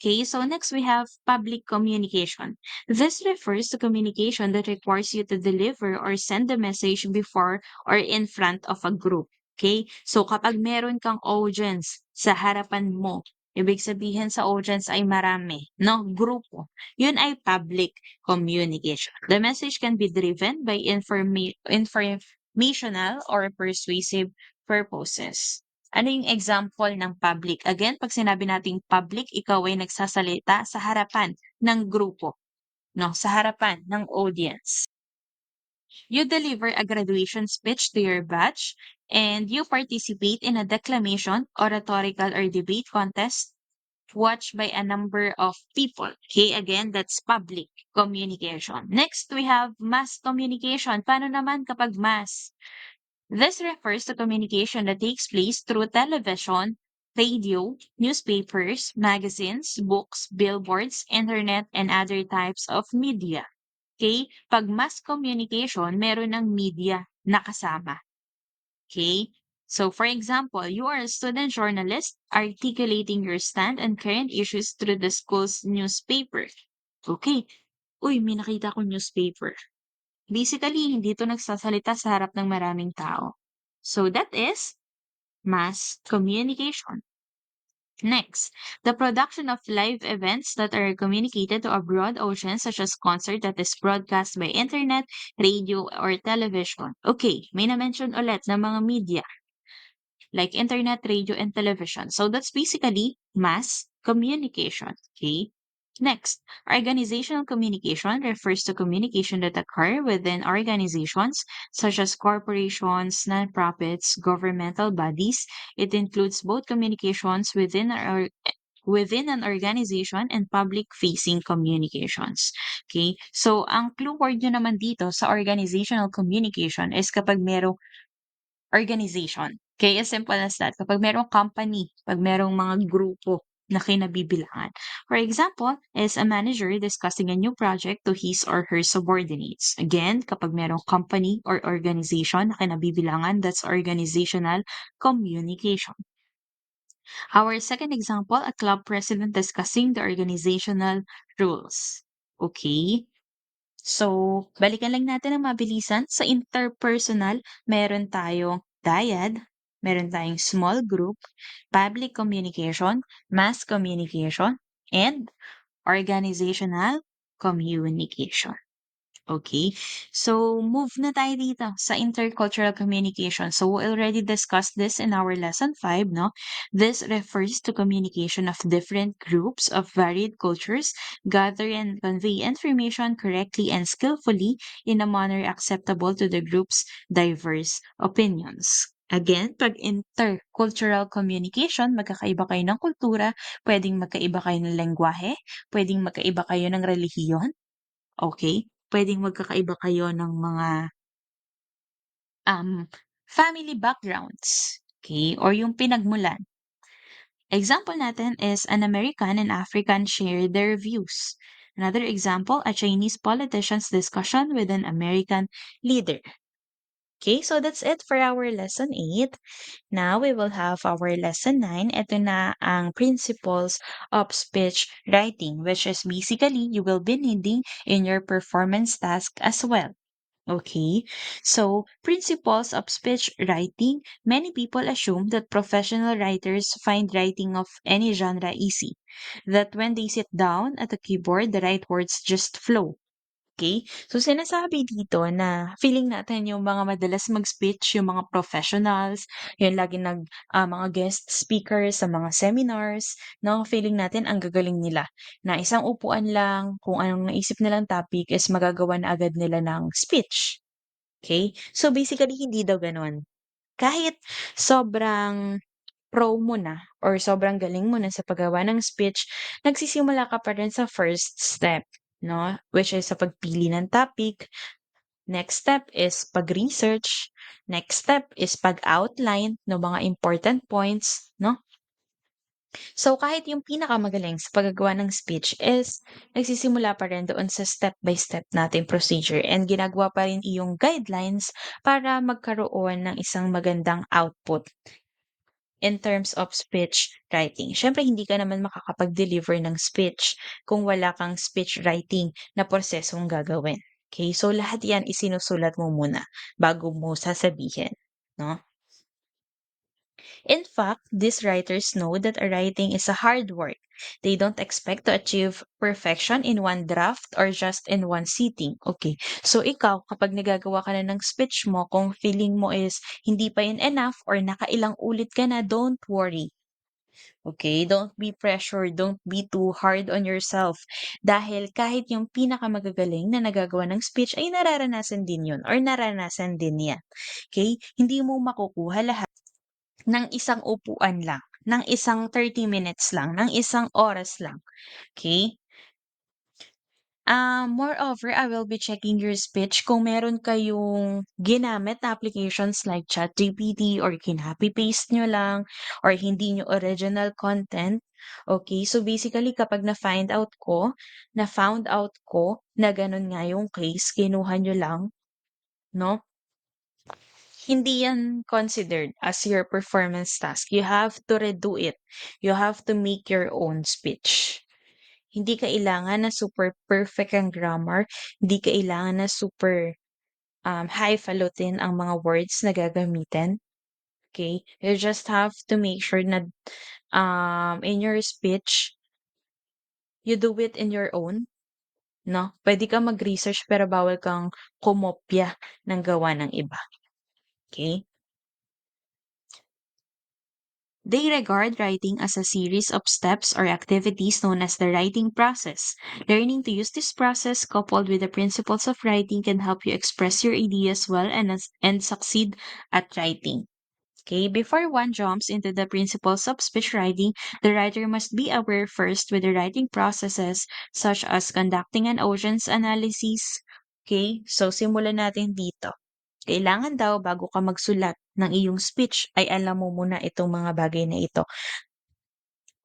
Okay, so next we have public communication. This refers to communication that requires you to deliver or send a message before or in front of a group. Okay, so kapag meron kang audience sa harapan mo, ibig sabihin sa audience ay marami, no? Grupo. Yun ay public communication. The message can be driven by informational or persuasive purposes. Ano yung example ng public? Again, pag sinabi nating public, ikaw ay nagsasalita sa harapan ng grupo, no? Sa harapan ng audience. You deliver a graduation speech to your batch, and you participate in a declamation, oratorical, or debate contest watched by a number of people. Okay, again, that's public communication. Next, we have mass communication. Paano naman kapag mass? This refers to communication that takes place through television, radio, newspapers, magazines, books, billboards, internet, and other types of media. Okay? Pag mass communication, meron ng media na kasama. Okay? So, for example, you are a student journalist articulating your stand on current issues through the school's newspaper. Okay. Uy, may nakita ko newspaper. Basically, hindi ito nagsasalita sa harap ng maraming tao. So that is mass communication. Next, the production of live events that are communicated to a broad audience such as concert that is broadcast by internet, radio, or television. Okay, may na-mention ulit na mga media like internet, radio, and television. So that's basically mass communication. Okay. Next, organizational communication refers to communication that occur within organizations such as corporations, nonprofits, governmental bodies. It includes both communications within an organization and public-facing communications. Okay? So, ang clue word nyo naman dito sa organizational communication is kapag merong organization. Okay, as simple as that. Kapag merong company, pag merong mga grupo na kinabibilangan. For example, is a manager discussing a new project to his or her subordinates. Again, kapag merong company or organization na kinabibilangan, that's organizational communication. Our second example, a club president discussing the organizational rules. Okay, so, balikan lang natin ng mabilisan. Sa interpersonal, meron tayong dyad, meron tayong small group, public communication, mass communication, and organizational communication. Okay, so move na tayo dito sa intercultural communication. So we already discussed this in our lesson 5, no? This refers to communication of different groups of varied cultures gather and convey information correctly and skillfully in a manner acceptable to the group's diverse opinions. Again, pag intercultural communication, magkakaiba kayo ng kultura, pwedeng magkaiba kayo ng lengguwahe, pwedeng magkaiba kayo ng relihiyon, okay? Puwedeng magkakaiba kayo ng mga, um, family backgrounds, okay, or yung pinagmulan. Example natin is an American and African share their views. Another example, a Chinese politician's discussion with an American leader. Okay, so that's it for our lesson 8. Now we will have our lesson 9. Ito na ang principles of speech writing, which is basically you will be needing in your performance task as well. Okay, so principles of speech writing. Many people assume that professional writers find writing of any genre easy, that when they sit down at a keyboard, the right words just flow. Okay? So sinasabi dito na feeling natin yung mga madalas mag-speech, yung mga professionals, yung lagi mga guest speakers sa mga seminars, no? Feeling natin ang gagaling nila. Na isang upuan lang, kung anong naisip nilang topic is magagawa na agad nila ng speech. Okay? So basically, hindi daw gano'n. Kahit sobrang pro mo na or sobrang galing mo na sa paggawa ng speech, nagsisimula ka pa rin sa first step, no? Which is sa pagpili ng topic. Next step is pag-research. Next step is pag-outline ng mga important points, no? So, kahit yung pinakamagaling sa paggagawa ng speech is nagsisimula pa rin doon sa step-by-step nating procedure and ginagawa pa rin iyong guidelines para magkaroon ng isang magandang output in terms of speech writing. Siyempre, hindi ka naman makakapag-deliver ng speech kung wala kang speech writing na prosesong gagawin. Okay? So, lahat yan isinusulat mo muna bago mo sasabihin. No? In fact, these writers know that a writing is a hard work. They don't expect to achieve perfection in one draft or just in one sitting. Okay. So ikaw, kapag nagagawa ka na ng speech mo, kung feeling mo is hindi pa yun enough or nakailang ulit ka na, don't worry. Okay? Don't be pressured. Don't be too hard on yourself. Dahil kahit yung pinakamagagaling na nagagawa ng speech ay nararanasan din yun or naranasan din yan. Okay? Hindi mo makukuha lahat ng isang upuan lang, ng isang 30 minutes lang, ng isang oras lang, okay. Moreover, I will be checking your speech kung meron kayong ginamit na applications like ChatGPT or kinopy-paste nyo lang or hindi nyo original content. Okay, so basically kapag na found out ko na ganun nga yung case, kinuha nyo lang, no? Hindi yan considered as your performance task. You have to redo it. You have to make your own speech. Hindi kailangan na super perfect ang grammar. Hindi kailangan na super highfalutin ang mga words na gagamitin. Okay? You just have to make sure na in your speech, you do it in your own. No? Pwede kang mag-research pero bawal kang kumopya ng gawa ng iba. Okay? They regard writing as a series of steps or activities known as the writing process. Learning to use this process coupled with the principles of writing can help you express your ideas well and succeed at writing. Okay, before one jumps into the principles of speech writing, the writer must be aware first with the writing processes such as conducting an audience analysis. Okay, so simulan natin dito. Kailangan daw bago ka magsulat ng iyong speech ay alam mo muna itong mga bagay na ito.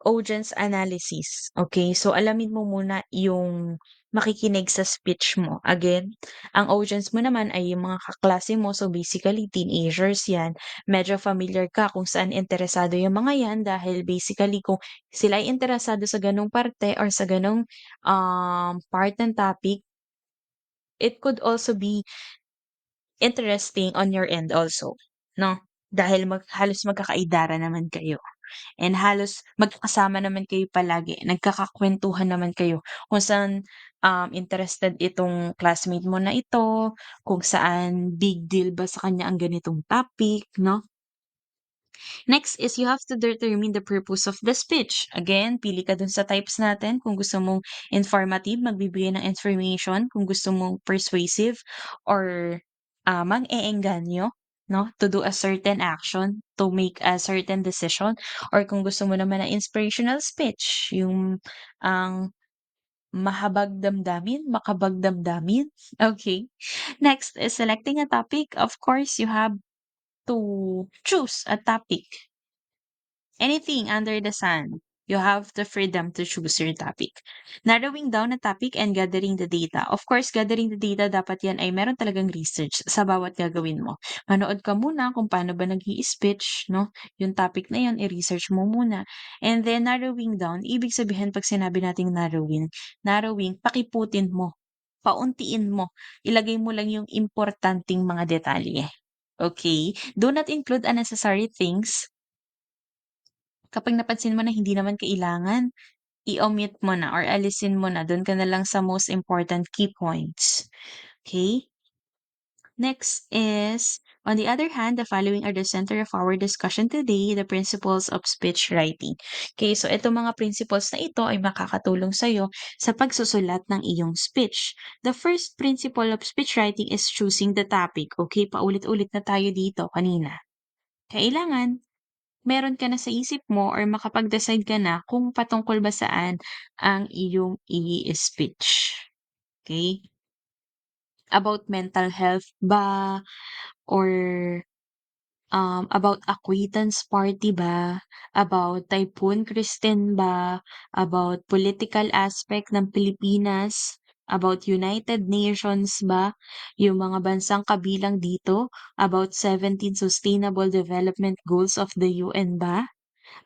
Audience analysis, okay? So alamin mo muna yung makikinig sa speech mo. Again, ang audience mo naman ay yung mga kaklase mo, so basically teenagers 'yan. Medyo familiar ka kung saan interesado yung mga 'yan dahil basically kung sila ay interesado sa ganong parte or sa ganong, part ng topic, it could also be interesting on your end also, 'no? Dahil halos magkakaedara naman kayo and halos magkakasama naman kayo palagi, nagkakakuwentuhan naman kayo kung saan, interested itong classmate mo na ito, kung saan big deal ba sa kanya ang ganitong topic, 'no? Next is you have to determine the purpose of the speech. Again, pili ka dun sa types natin. Kung gusto mong informative, magbibigay ng information. Kung gusto mong persuasive or mang-eengganyo, no? To do a certain action, to make a certain decision. Or kung gusto mo naman ng inspirational speech, yung ang mahabag damdamin, makabag damdamin. Okay. Next is selecting a topic. Of course, you have to choose a topic. Anything under the sun, you have the freedom to choose your topic. Narrowing down a topic and gathering the data. Of course, gathering the data, dapat yan ay meron talagang research sa bawat gagawin mo. Manood ka muna kung paano ba nag-i-speech, no? Yung topic na yun, i-research mo muna. And then, narrowing down, ibig sabihin pag sinabi nating narrowing, pakiputin mo. Pauntiin mo. Ilagay mo lang yung importanteng mga detalye. Okay? Do not include unnecessary things. Kapag napansin mo na hindi naman kailangan, i-omit mo na or alisin mo na, dun ka na lang sa most important key points. Okay? Next is, on the other hand, the following are the center of our discussion today, the principles of speech writing. Okay, so itong mga principles na ito ay makakatulong sa'yo sa pagsusulat ng iyong speech. The first principle of speech writing is choosing the topic. Okay, paulit-ulit na tayo dito kanina. Kailangan meron ka na sa isip mo or makapag-decide ka na kung patungkol ba saan ang iyong i-speech. Okay? About mental health ba or, about acquaintance party ba, about Typhoon Kristen ba, about political aspect ng Pilipinas, about United Nations ba, yung mga bansang kabilang dito, about 17 Sustainable Development Goals of the UN ba,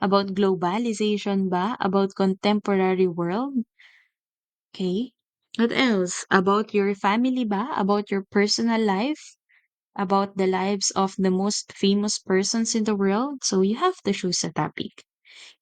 about globalization ba? About contemporary world? Okay. What else? About your family ba? About your personal life? About the lives of the most famous persons in the world? So you have to choose a topic.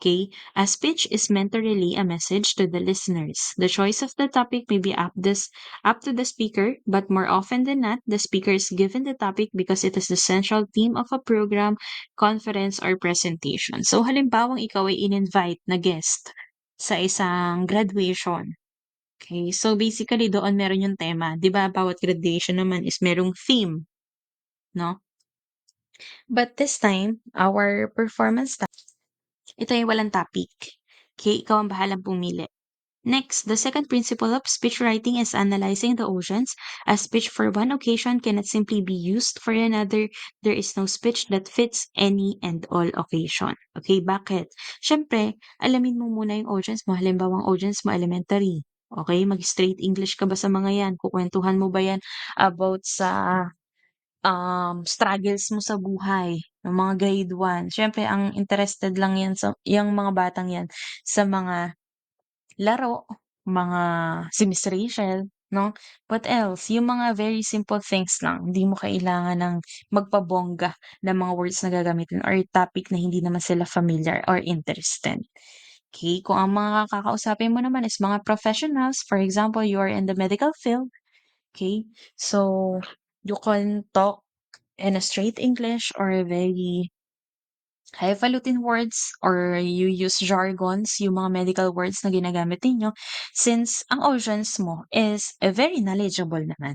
Okay, a speech is meant to relay a message to the listeners. The choice of the topic may be up to the speaker, but more often than not, the speaker is given the topic because it is the central theme of a program, conference, or presentation. So, halimbawang ikaw ay in-invite na guest sa isang graduation. Okay, so basically doon meron yung tema. 'Di ba bawat graduation naman is merong theme, no? But this time, our performance ito ay walang topic. Okay, ikaw ang bahalang pumili. Next, the second principle of speech writing is analyzing the oceans. A speech for one occasion cannot simply be used for another. There is no speech that fits any and all occasion. Okay, bakit? Siyempre, alamin mo muna yung audience mo. Halimbawa, ang audience mo elementary. Okay, mag-straight English ka ba sa mga yan? Kukwentuhan mo ba yan about sa struggles mo sa buhay, ng mga grade 1. Siyempre ang interested lang 'yan sa yang mga batang 'yan sa mga laro, mga si Miss Rachel, 'no? What else? Yung mga very simple things lang, hindi mo kailangan ng magpabongga ng mga words na gagamitin or topic na hindi naman sila familiar or interested. Okay, kung ang mga kakausapin mo naman is mga professionals, for example, you are in the medical field, okay? So, you can talk in a straight English or a very highfalutin words or you use jargons, yung mga medical words na ginagamit ninyo, since ang audience mo is very knowledgeable naman.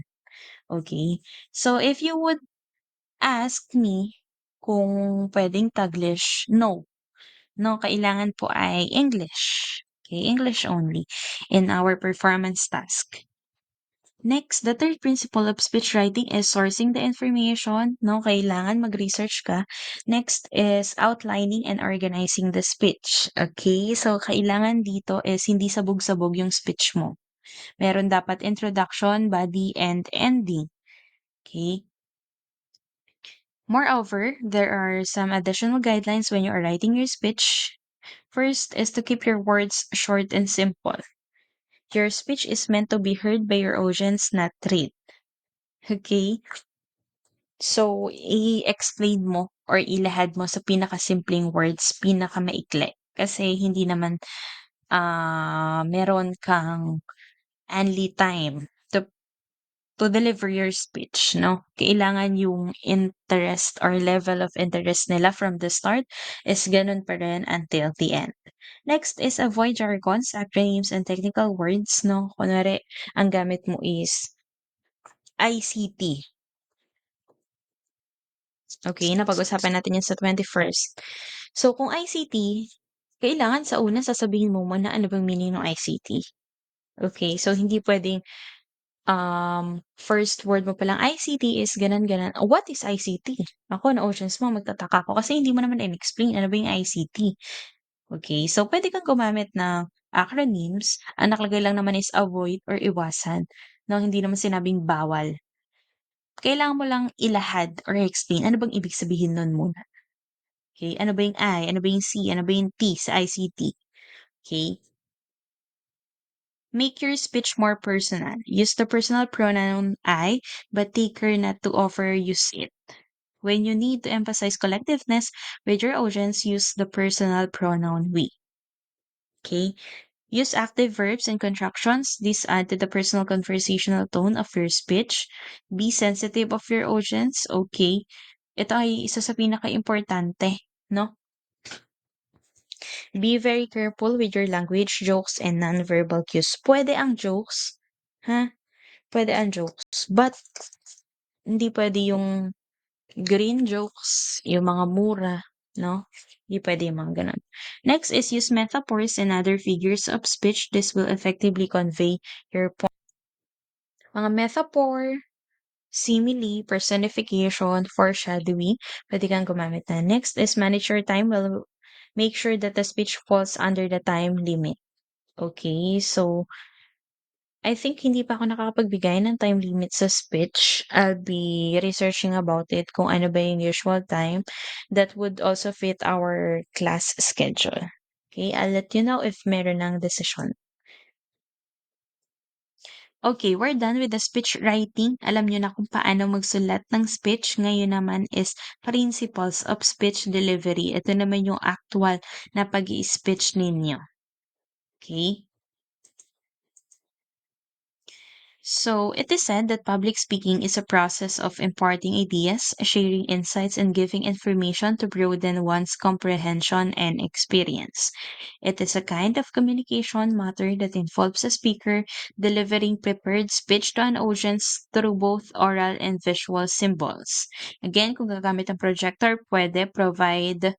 Okay? So, if you would ask me kung pwedeng Taglish, no. No, kailangan po ay English. Okay, English only in our performance task. Next, the third principle of speech writing is sourcing the information, no? Kailangan mag-research ka. Next is outlining and organizing the speech. Okay? So, kailangan dito is hindi sabog-sabog yung speech mo. Meron dapat introduction, body, and ending. Okay? Moreover, there are some additional guidelines when you are writing your speech. First is to keep your words short and simple. Your speech is meant to be heard by your audience, not read. Okay? So, i-explain mo or ilahad mo sa pinakasimpleng words, pinakamaikli. Kasi hindi naman, meron kang only time to deliver your speech, no? Kailangan yung interest or level of interest nila from the start is ganun pa rin until the end. Next is avoid jargons, acronyms, and technical words, no? Kunwari, ang gamit mo is ICT. Okay, napag-usapan natin yan sa 21st. So, kung ICT, kailangan sa una sasabihin mo muna ano bang meaning ng ICT. Okay, so hindi pwedeng first word mo palang ICT is ganon-ganon. Oh, what is ICT? Ako na-audience mo magtataka ako kasi hindi mo naman in-explain ano ba yung ICT. Okay, so pwede kang gumamit ng acronyms. Ang nakalagay lang naman is avoid or iwasan. No, hindi naman sinabing bawal. Kailangan mo lang ilahad or explain ano bang ibig sabihin nun muna. Okay, ano ba yung I, ano ba yung C, ano ba yung T sa ICT? Okay, make your speech more personal. Use the personal pronoun I, but take care not to overuse it. When you need to emphasize collectiveness with your audience, use the personal pronoun we. Okay? Use active verbs and contractions. These add to the personal conversational tone of your speech. Be sensitive of your audience. Okay? Ito ay isa sa pinaka-importante, no? Be very careful with your language, jokes, and non-verbal cues. Pwede ang jokes, ha? Pwede ang jokes, but hindi pwede yung green jokes, yung mga mura, no? Hindi pwede yung mga ganun. Next is use metaphors and other figures of speech. This will effectively convey your point. Mga metaphor, simile, personification, foreshadowing, pwede kang gumamit na. Next is manage your time. Well, make sure that the speech falls under the time limit. Okay, so I think hindi pa ako nakakapagbigay ng time limit sa speech. I'll be researching about it kung ano ba yung usual time that would also fit our class schedule. Okay, I'll let you know if meron ng decision. Okay, we're done with the speech writing. Alam niyo na kung paano magsulat ng speech. Ngayon naman is principles of speech delivery. Ito naman yung actual na pag-i-speech ninyo. Okay? So, it is said that public speaking is a process of imparting ideas, sharing insights, and giving information to broaden one's comprehension and experience. It is a kind of communication matter that involves a speaker delivering prepared speech to an audience through both oral and visual symbols. Again, kung gagamit ng projector, pwede provide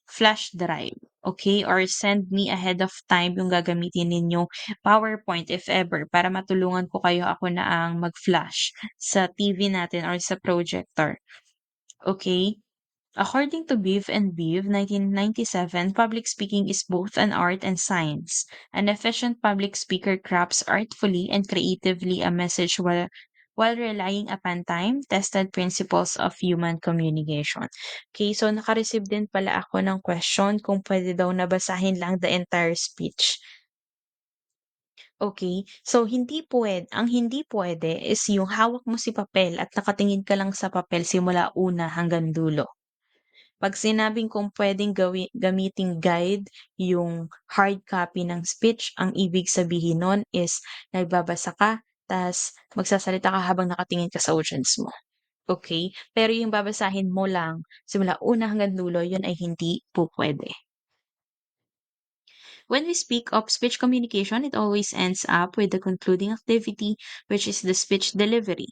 flash drive, okay? Or send me ahead of time yung gagamitin ninyong PowerPoint if ever para matulungan ko kayo ako na ang mag-flash sa TV natin or sa projector, okay? According to Beef and Beef, 1997, public speaking is both an art and science. An efficient public speaker crafts artfully and creatively a message while relying upon time-tested principles of human communication. Okay, so naka-receive din pala ako ng question kung pwede daw nabasahin lang the entire speech. Okay, so ang hindi pwede is yung hawak mo si papel at nakatingin ka lang sa papel simula una hanggang dulo. 'Pag sinabing kung puwedeng gamiting guide yung hard copy ng speech, ang ibig sabihin nun is nagbabasa ka ta's magsasalita ka habang nakatingin ka sa audience mo, okey? Pero yung babasahin mo lang simula una hanggang dulo, yun ay hindi po puwede. When we speak of speech communication, it always ends up with the concluding activity, which is the speech delivery.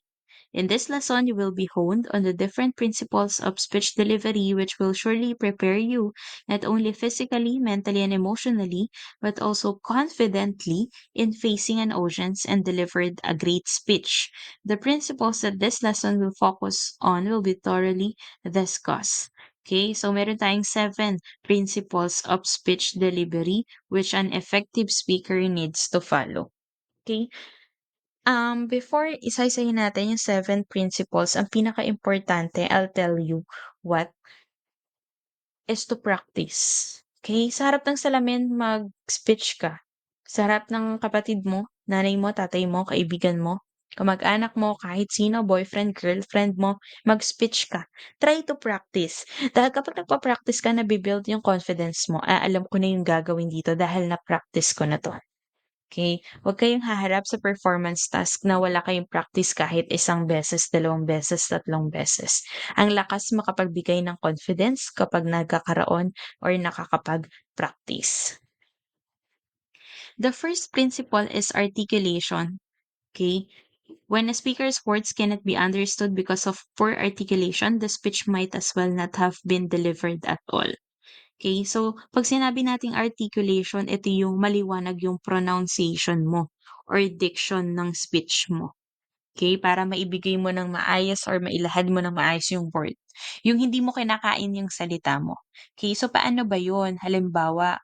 In this lesson, you will be honed on the different principles of speech delivery, which will surely prepare you not only physically, mentally, and emotionally, but also confidently in facing an audience and delivered a great speech. The principles that this lesson will focus on will be thoroughly discussed. Okay, so meron tayong 7 principles of speech delivery which an effective speaker needs to follow. Okay, before isa-isahin natin yung 7 principles, ang pinaka-importante, I'll tell you what, is to practice. Okay? Sa harap ng salamin mag-speech ka. Sa harap ng kapatid mo, nanay mo, tatay mo, kaibigan mo, kamag-anak mo, kahit sino, boyfriend, girlfriend mo, mag-speech ka. Try to practice. Dahil kapag nagpa-practice ka, nabi-build yung confidence mo. Alam ko na yung gagawin dito dahil na-practice ko na 'to. Okay, huwag kayong haharap sa performance task na wala kayong practice kahit isang beses, dalawang beses, tatlong beses. Ang lakas makapagbigay ng confidence kapag nagkakaroon or nakakapag-practice. The first principle is articulation. Okay? When a speaker's words cannot be understood because of poor articulation, the speech might as well not have been delivered at all. Okay? So, pag sinabi nating articulation, ito yung maliwanag yung pronunciation mo or diction ng speech mo. Okay? Para maibigay mo ng maayos or mailahad mo ng maayos yung word. Yung hindi mo kinakain yung salita mo. Okay? So, paano ba yun? Halimbawa,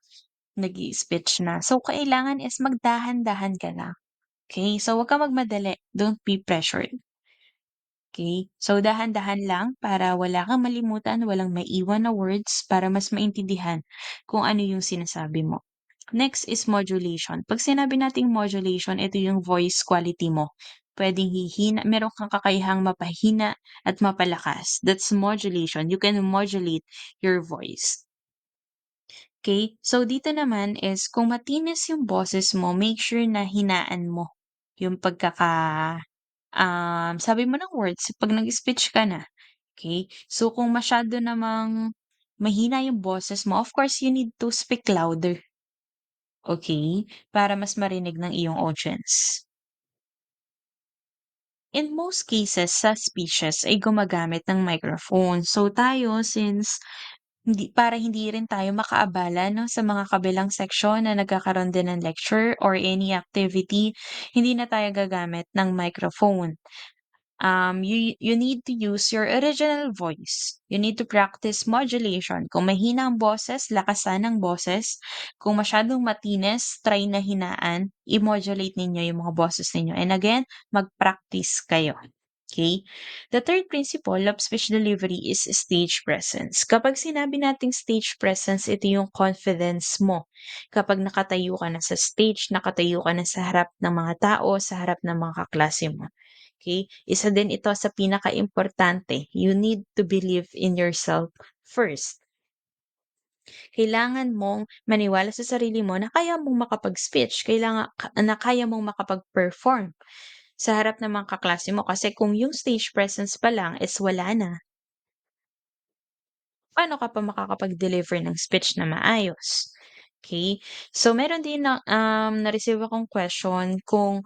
nag-i-speech na. So, kailangan is magdahan-dahan ka lang. Okay? So, wag kang magmadali. Don't be pressured. Okay? So, dahan-dahan lang para wala kang malimutan, walang maiwan na words para mas maintindihan kung ano yung sinasabi mo. Next is modulation. Pag sinabi nating modulation, ito yung voice quality mo. Pwedeng hihina, meron kang kakayahang mapahina at mapalakas. That's modulation. You can modulate your voice. Okay? So, dito naman is kung matinis yung boses mo, make sure na hinaan mo yung sabi mo ng words 'pag nag-speech ka na. Okay? So, kung masyado namang mahina yung boses mo, of course, you need to speak louder. Okay? Para mas marinig ng iyong audience. In most cases sa speeches ay gumagamit ng microphone. So, tayo since hindi rin tayo makaabala 'no, sa mga kabilang seksyon na nagkakaroon din ng lecture or any activity, hindi na tayo gagamit ng microphone. You need to use your original voice. You need to practice modulation. Kung mahina ang boses, lakasan ang boses. Kung masyadong matinis, try na hinaan. I-modulate ninyo yung mga boses ninyo. And again, mag-practice kayo. Okay? The third principle of speech delivery is stage presence. Kapag sinabi nating stage presence, ito yung confidence mo. Kapag nakatayo ka na sa stage, nakatayo ka na sa harap ng mga tao, sa harap ng mga kaklase mo. Okay? Isa din ito sa pinakaimportante. You need to believe in yourself first. Kailangan mong maniwala sa sarili mo na kaya mong makapag-speech, na kaya mong makapag-perform sa harap ng mga kaklase mo. Kasi kung yung stage presence pa lang is wala na, paano ka pa makakapag-deliver ng speech na maayos? Okay? So, meron din na-receive akong question kung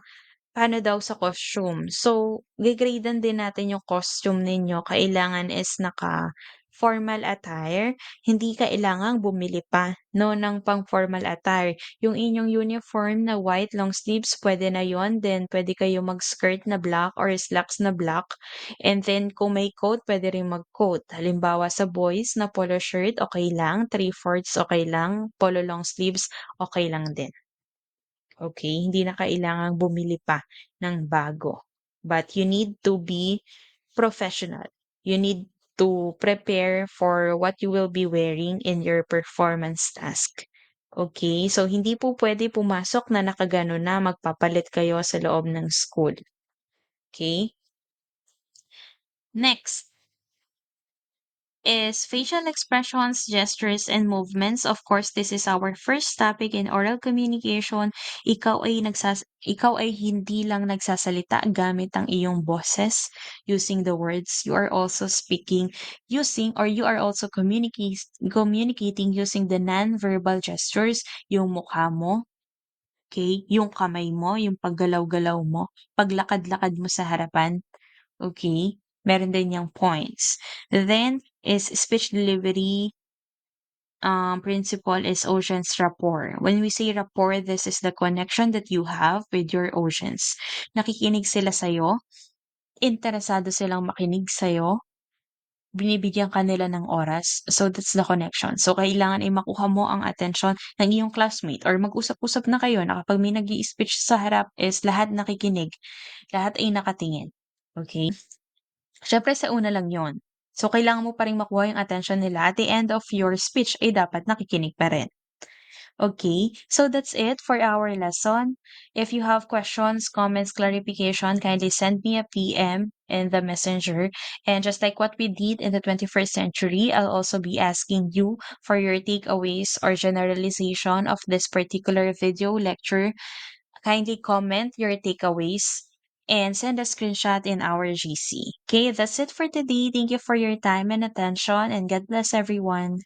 paano daw sa costume? So, ge-gradean din natin yung costume ninyo. Kailangan is naka-formal attire. Hindi kailangang bumili pa 'no, ng pang-formal attire. Yung inyong uniform na white long sleeves, pwede na yon. Then pwede kayo mag-skirt na black or slacks na black. And then kung may coat, pwede rin mag-coat. Halimbawa sa boys na polo shirt, okay lang. 3/4 okay lang. Polo long sleeves, okay lang din. Okay, hindi na kailangang bumili pa ng bago. But you need to be professional. You need to prepare for what you will be wearing in your performance task. Okay, so hindi po pwede pumasok na nakagano na magpapalit kayo sa loob ng school. Okay? Next is facial expressions, gestures, and movements. Of course, this is our first topic in oral communication. Ikaw ay hindi lang nagsasalita gamit ang iyong boses using the words. You are also speaking using or you are also communicating using the non-verbal gestures, yung mukha mo, okay, yung kamay mo, yung paggalaw-galaw mo, paglakad-lakad mo sa harapan. Okay, meron din yang points. Then is speech delivery principle is audience rapport. When we say rapport, this is the connection that you have with your audience. Nakikinig sila sa'yo, interesado silang makinig sa'yo, binibigyan ka nila ng oras. So, that's the connection. So, kailangan ay makuha mo ang attention ng iyong classmate or mag-usap-usap na kayo na kapag may nag speech sa harap is lahat nakikinig, lahat ay nakatingin. Okay? Siyempre sa una lang yon. So, kailangan mo pa ring makuha yung attention nila. At the end of your speech ay dapat nakikinig pa rin. Okay, so that's it for our lesson. If you have questions, comments, clarification, kindly send me a PM in the messenger. And just like what we did in the 21st century, I'll also be asking you for your takeaways or generalization of this particular video lecture Kindly comment your takeaways and send a screenshot in our GC. Okay, that's it for today. Thank you for your time and attention, and God bless everyone.